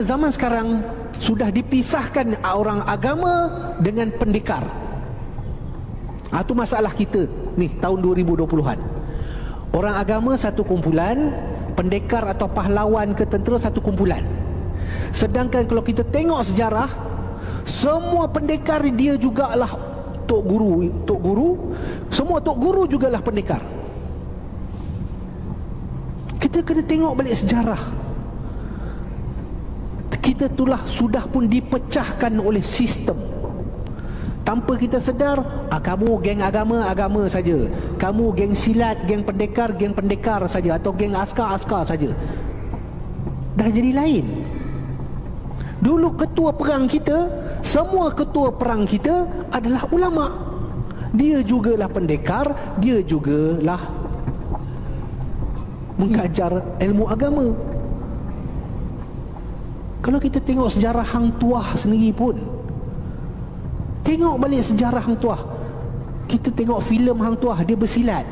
Zaman sekarang sudah dipisahkan orang agama dengan pendekar. Itu masalah kita ni tahun 2020-an. Orang agama satu kumpulan, pendekar atau pahlawan ke tentera satu kumpulan. Sedangkan kalau kita tengok sejarah, semua pendekar dia jugalah tok guru, semua tok guru jugalah pendekar. Kita kena tengok balik sejarah. Kita itulah sudah pun dipecahkan oleh sistem. Tanpa kita sedar, kamu geng agama saja, kamu geng silat, geng pendekar saja, atau geng askar saja. Dah jadi lain. Dulu ketua perang kita, semua ketua perang kita adalah ulama. Dia jugalah pendekar, dia jugalah mengajar ilmu agama. Kalau kita tengok sejarah Hang Tuah sendiri pun, tengok balik sejarah Hang Tuah. Kita tengok filem Hang Tuah, dia bersilat.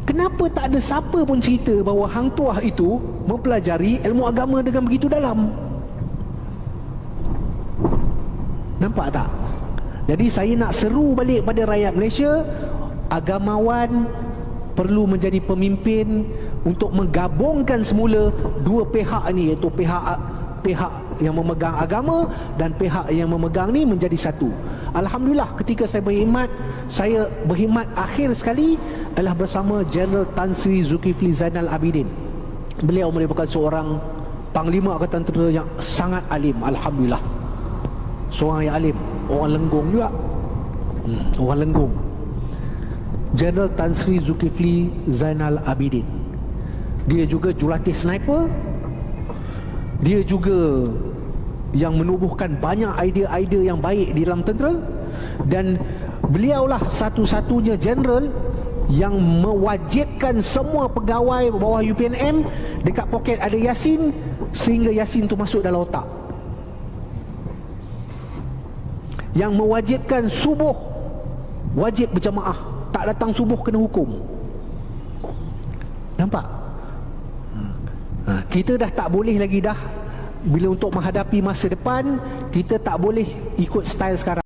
Kenapa tak ada siapa pun cerita bahawa Hang Tuah itu mempelajari ilmu agama dengan begitu dalam? Nampak tak? Jadi saya nak seru balik pada rakyat Malaysia, agamawan perlu menjadi pemimpin untuk menggabungkan semula dua pihak ni, iaitu pihak yang memegang agama dan pihak yang memegang ni menjadi satu. Alhamdulillah, ketika saya berkhidmat akhir sekali adalah bersama General Tan Sri Zulkifli Zainal Abidin. Beliau merupakan seorang panglima angkatan tentera yang sangat alim. Alhamdulillah, seorang yang alim, orang Lenggong juga. Orang Lenggong, General Tan Sri Zulkifli Zainal Abidin. Dia juga jurulatih sniper. Dia juga yang menubuhkan banyak idea-idea yang baik di dalam tentera. Dan beliaulah satu-satunya general yang mewajibkan semua pegawai bawah UPNM dekat poket ada Yasin, sehingga Yasin tu masuk dalam otak. Yang mewajibkan subuh wajib berjamaah, tak datang subuh kena hukum. Nampak? Kita dah tak boleh lagi dah. Bila untuk menghadapi masa depan, kita tak boleh ikut style sekarang.